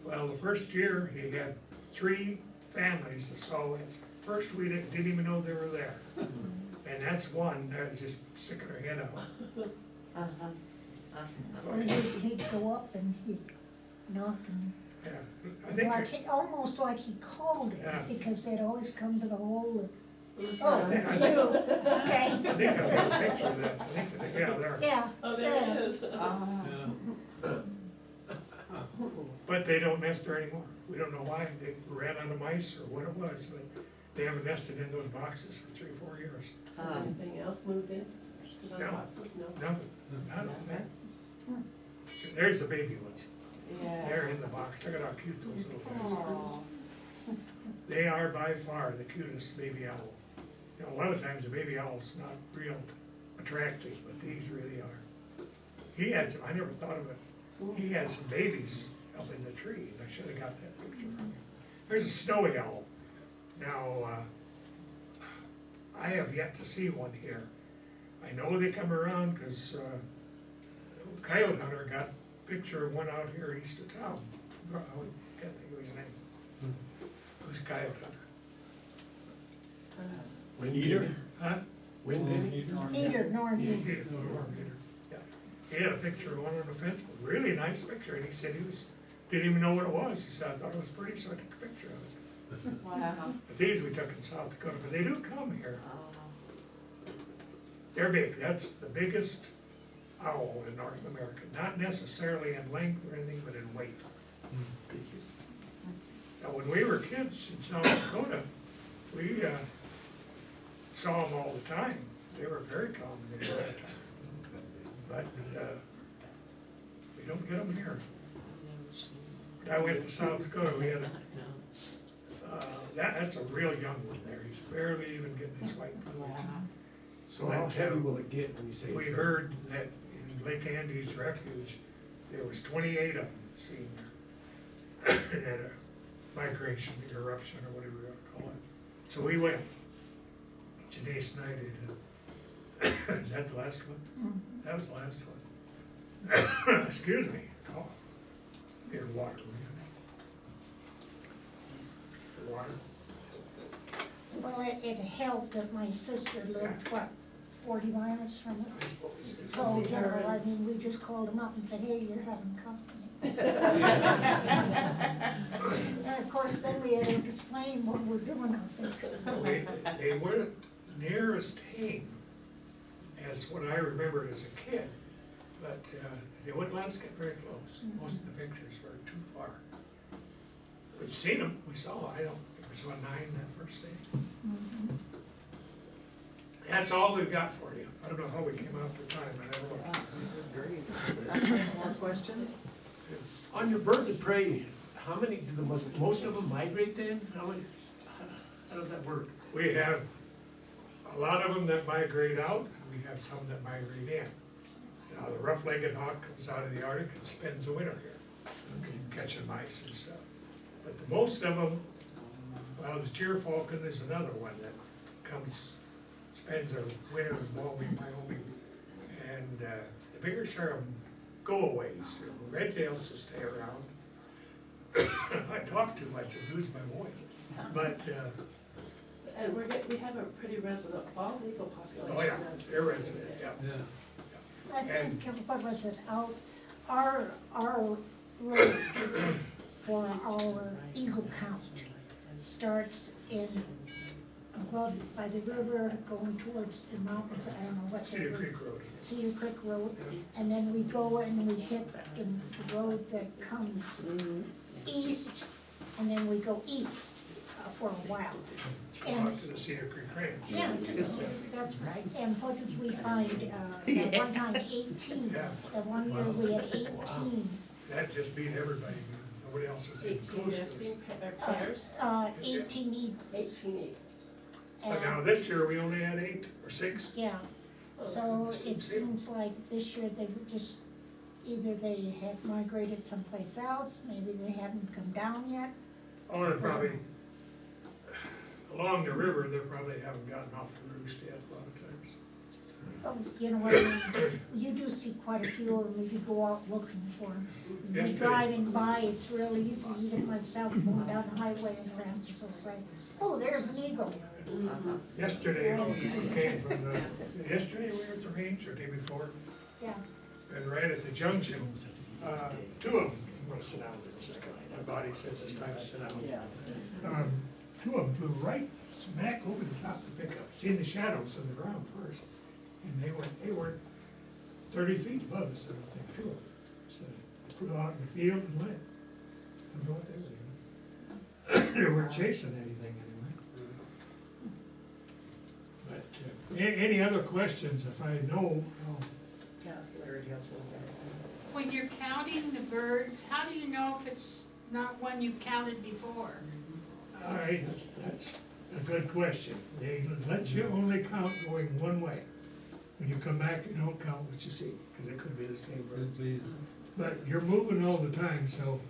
Well, the first year he had 3 families of saw-whets. First we didn't even know they were there, and that's one that was just sticking her head out. Or he'd go up and he'd knock and, Yeah, I think. like, almost like he called it, Yeah. because they'd always come to the hole and, I oh, think- it's I you, think- okay, I think I've got a picture of that. I think that, yeah, there. yeah. Oh, there it is. But they don't nest there anymore. We don't know why. They ran out of mice or what it was, but they haven't nested in those boxes for 3 or 4 years. Has anything else moved in to those No. boxes? No. Nothing, not on that. There's the baby ones. They're in the box. Look at how cute those little guys are. They are by far the cutest baby owl. You know, a lot of times a baby owl's not real attractive, but these really are. He had some, I never thought of it. He had some babies up in the tree, and I should have got that picture from him. There's a snowy owl. Now, I have yet to see one here. I know they come around because coyote hunter got a picture of one out here east of town. I can't think of his name. Who's coyote hunter? Wind Eater? Eater? Huh? Wind Eater? Peter, Norm, Peter. Yeah. He had a picture of one on the fence, but really nice picture, and he said didn't even know what it was. He said, I thought it was pretty, so I took a picture of it. Wow. But these we took in South Dakota, but they do come here. They're big. That's the biggest owl in North America. Not necessarily in length or anything, but in weight. Now, when we were kids in South Dakota, we saw them all the time. They were very common in that time. But we don't get them here. When I went to South Dakota, we had that's a real young one there. He's barely even getting his white plumage. So how heavy will it get when you say? We it's- heard that in Lake Andes Refuge, there was 28 of them seen there. It had a migration, eruption, or whatever you want to call it. So we went. Janice and I did. Is that the last one? That was the last one. Excuse me. Oh, get water. will you? Water. well, it helped that my sister lived, what, 40 miles from it? So, you know, I mean, we just called him up and said, hey, you're having company. And of course, then we had to explain what we're doing out there. They weren't near as tame as what I remembered as a kid, but they wouldn't let us get very close. Most of the pictures were too far. We've seen them, we saw, I think we saw 9 that first day. That's all we've got for you. I don't know how we came out for time, I don't know. Great. More questions? On your birds of prey, how many, do most of them migrate then? How does that work? We have a lot of them that migrate out, and we have some that migrate in. Now, the rough-legged hawk comes out of the Arctic and spends the winter here, catching mice and stuff. But the most of them Well, the Falcon is another one that comes, spends a winter in Baldwin, Wyoming. And the bigger share of them go aways. Red tails just stay around. I talk too much and lose my voice. But, And we have a pretty resident bald eagle population. oh yeah, that's- they're resident, yeah. Yeah. I think, what was it, our road for our eagle count starts in, above by the river, going towards the mountains, I don't know what. Cedar Creek Road. Cedar Creek Road, and then we go and we hit the road that comes east, and then we go east for a while. And, To the Cedar Creek Range. yeah, that's right, and what did we find, at one time 18, Yeah. that one year we had 18. That just beat everybody. Nobody else was even 18 close to us. nesting pairs, 18 eagles. 18 eagles. But now And, this year, we only had 8 or 6. yeah, so it seems like this year they were just, either they had migrated someplace else, maybe they hadn't come down yet. Oh, they're probably, along the river, they probably haven't gotten off the roost yet a lot of times. Oh, you know what I mean, you do see quite a few of them if you go out looking for them. Yes, You're driving by, it's real easy, even myself going down the highway and Francis will say, oh, there's an eagle. Yesterday, we came from the, yesterday we were at the range, or day before, Yeah, and right at the junction, 2 of them, I'm gonna sit down for a second, my body says it's time to sit down. Yeah. 2 of them flew right smack over the top of the pickup, seeing the shadows on the ground first. And they weren't 30 feet above us, I don't think, 2 of them. So they flew out in the field and went. I don't know what they were doing. They weren't chasing anything anyway. But, any other questions? If I know, I'll Yeah, Larry has one. When you're counting the birds, how do you know if it's not one you've counted before? all right, that's a good question. They let you only count going one way. When you come back, you don't count what you see, because it could be the same bird. Please. But you're moving all the time, so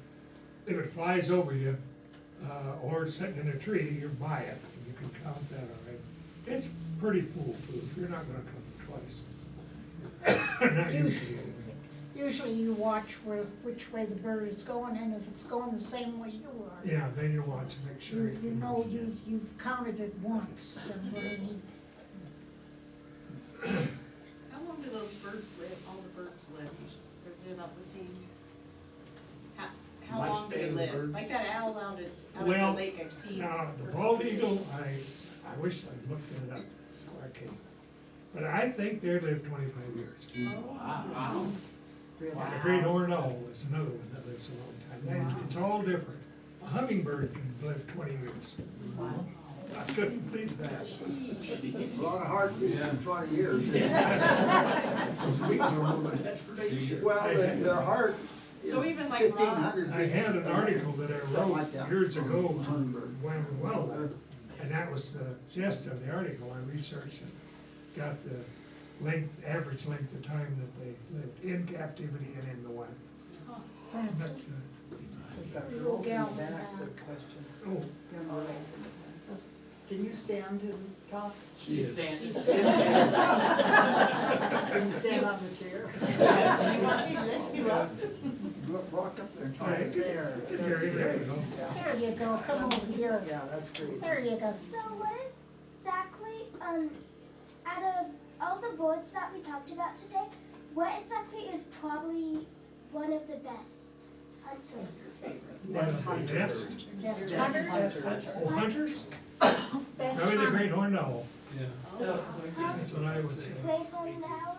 if it flies over you, or it's sitting in a tree, you're by it, and you can count that already. It's pretty foolproof, you're not gonna come twice. Not usually, anyway. usually you watch which way the bird is going, and if it's going the same way you are, Yeah, then you watch and make sure. you know you've counted it once, that's what I mean. How long do those birds live, all the birds live, they're about the same? How long do they Lifespan of live? birds? Like that owl out at Well, the lake I've seen. now, the bald eagle, I wish I'd looked it up before I came. But I think they live 25 years. Wow. Really? The great horned owl is another one that lives a long time. It's all different. A hummingbird can live 20 years. I couldn't believe that. A lot of heartbeats in 20 years. Those wings are moving, that's for sure. Well, their heart is So even like 1,500 I had an article that I Something like wrote that. years ago to Hummingbird. Wyoming Wildlife, and that was the gist of the article. I researched and got the average length of time that they lived in captivity and in the wild. But, Francis, We've got Little girls in gal the in back the with questions. oh, Young girls. Can you stand and talk? She's standing. Can you stand on the chair? You want me to lift you up? Walk up there and talk. Right. There, There that's you great. go. Yeah. there you go, come over here, Yeah, that's great. there you go. So what exactly, out of all the birds that we talked about today, what exactly is probably one of the best hunters? Best One of the hunters. Best Best hunter, hunters. Oh, hunters? best Probably the hunter. great horned owl. Yeah. No, That's what I would say. Great horned owl?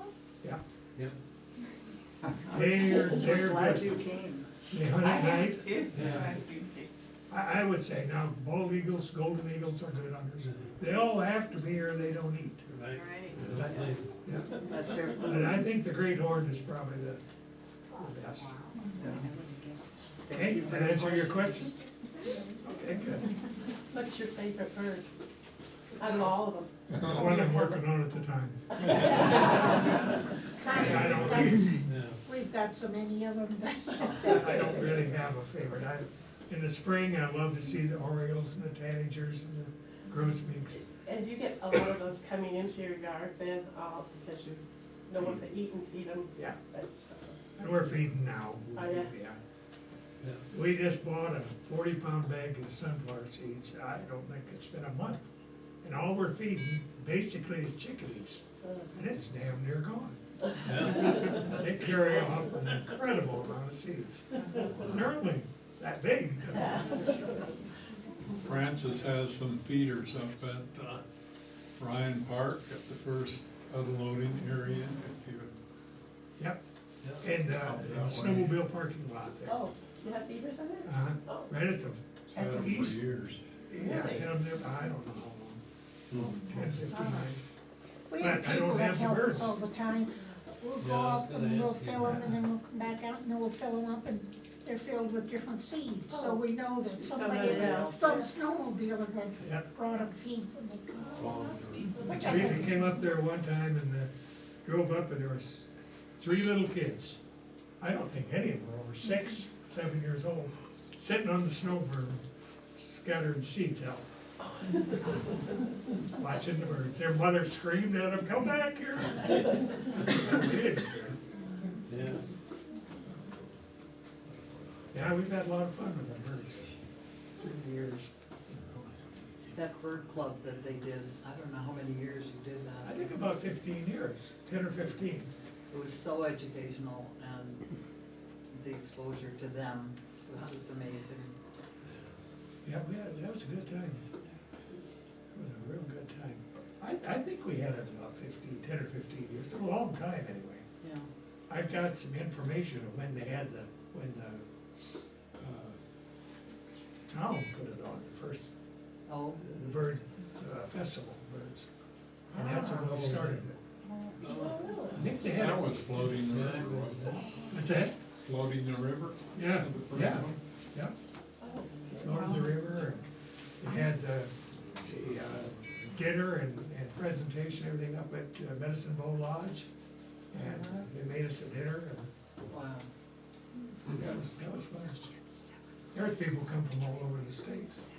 They're We're glad good. you came. They hunt at night. Yeah. I would say now, bald eagles, golden eagles are good hunters. They all have to be or they don't eat. Right. Right. Definitely. Yeah. That's their But food. I think the great horn is probably the best. Okay, does that answer your question? Okay, good. what's your favorite bird? Out of all of them? The one I'm working on at the time. Kind I of, don't that's- Yeah. we've got so many of them that. I don't really have a favorite. in the spring, I love to see the Orioles and the Tanagers and the Grosbeaks. And you get a lot of those coming into your yard then, because you know what they eat and feed them. Yeah. That's, And we're feeding now. Oh, yeah. We just bought a 40-pound bag of sunflower seeds. I don't think it's been a month. And all we're feeding basically is chickadees. And it's damn near gone. They carry off an incredible amount of seeds. They're only that big. Francis has some feeders up at Ryan Park at the first unloading area, if you. Yep. And the snowmobile parking lot there. oh, you have feeders on there? Oh. Right at the Had them for east. years. Yeah, had them there, I don't know how long, 10, 15 years. We have But I don't people that have the help us birds. all the time. We'll go Yeah, up and that we'll is fill them and then we'll come back out and then we'll fill them up and they're filled with different seeds. So we know that somebody, some snowmobiler Yeah. had brought them feed when they come. Which I We think came is, up there one time and drove up and there was 3 little kids. I don't think any of them were over 6, 7 years old, sitting on the snow berm, scattering seeds out. Watching the birds. Their mother screamed at them, "Come back here!" They did. Yeah, we've had a lot of fun with the birds through the years. That bird club that they did, I don't know how many years you did I that. think about 15 years, 10 or 15. It was so educational and the exposure to them was just amazing. Yeah, that was a good time. It was a real good time. I think we had it about 10 or 15 years, it's a long time anyway. Yeah. I've got some information of when the town put it on, the first, Oh, the bird festival birds. And that's when we started it. I think they had That it. was floating the river, wasn't it? What's that? Floating the river? Yeah, The first yeah, one? yeah. Floated the river and we had the dinner and presentation, everything up at Medicine Bow Lodge. And they made us a dinner and wow. that was fun. There's people come from all over the states.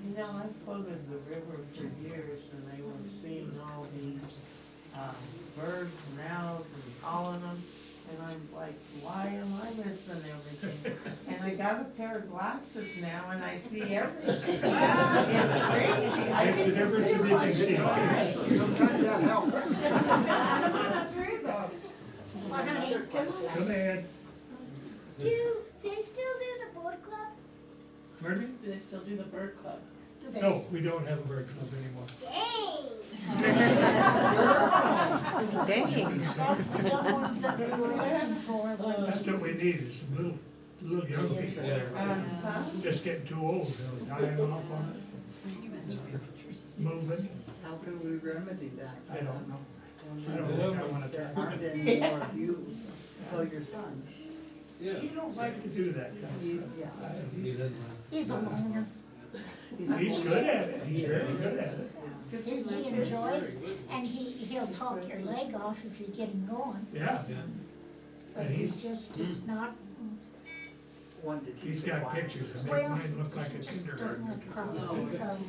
You know, I floated the river for years and they were seeing all these, birds and owls and calling them. And I'm like, why am I missing everything? And I got a pair of glasses now and I see everything. It's crazy. I Makes a didn't difference in realize what you see. why. Sometimes that helps. I'm not through though. well, honey, come on. Come ahead. Do they still do the board club? Pardon me? Do they still do the bird club? Do they- No, we don't have a bird club anymore. Dang. That's the young ones that we were looking for. That's what we need, is some little young people there. Just getting too old, they're dying off on us. Moving, How can we remedy that? I don't know. I don't think I wanna There talk. aren't any more of you, well, your son. You don't like to do that kind of He's, stuff. yeah. He's a loner. He's good at it, he's very good at it. He enjoys, and he'll talk your leg off if you get him going, Yeah, but And he's just, he's not, One to teach. he's the got class. pictures that make well, mine look like a just doesn't kindergarten. like problems because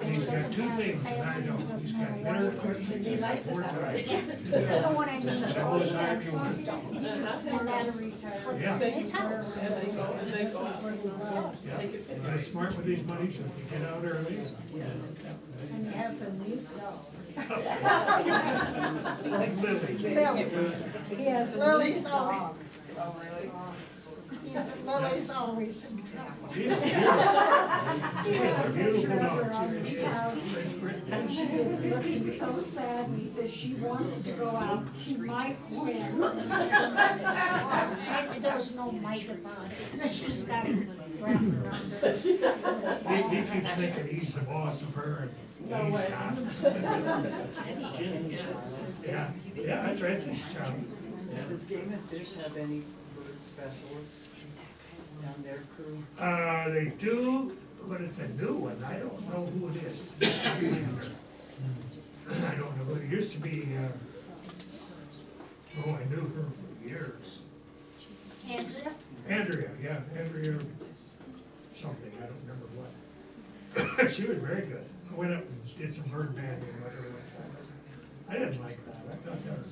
And he's got 2 things that I don't, he's got better equipment, he's got more right. you know what I mean? All he does is, and that's Yeah. his house. And they go, and they go out. Yeah, you gotta smart with these money so you get out early. And you have some nice dogs. Like Lily. Lily, he has Lily's always, Oh, really? Lily's always in trouble. She's a beautiful dog. She really is. And she is looking so sad, he says she wants to go out, she might win. There's no might about it, she's got it wrapped around her. He keeps thinking he's the boss of her, and No he's way. not. Yeah, that's right, it's his job. Does Game and Fish have any bird specialists on their crew? They do, but it's a new one, I don't know who it is. I don't know, it used to be, I knew her for years. Andrea, yeah, Andrea something, I don't remember what. She was very good. I went up and did some bird banding with her one time. I didn't like that, I thought that was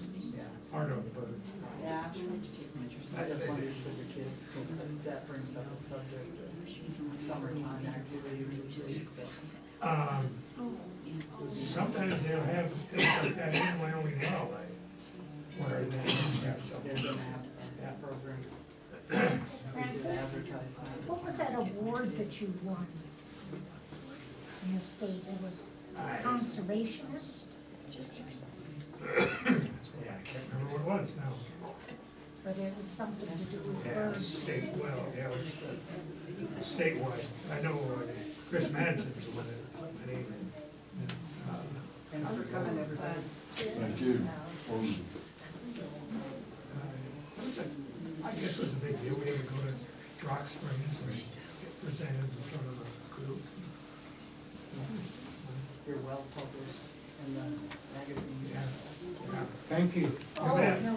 hard on the birds. Yeah. I just wondered for the kids, because that brings up a subject of summertime activities that. Sometimes they'll have things like that in Wyoming wildlife, where they have They're something. gonna have some program. We Francis, should advertise that. what was that award that you won in the state? It was conservationist, Yeah, I can't remember what it was now. but it was something to do with Yeah, birds. state, well, yeah, it was statewide. I know Chris Madsen's the one that put my name in. Thanks for coming, everybody. Thank you. I guess it was a big deal. We had to go to Rock Springs and get presented in front of a group. You're well published in the magazine. Yeah. Thank you. Oh, you're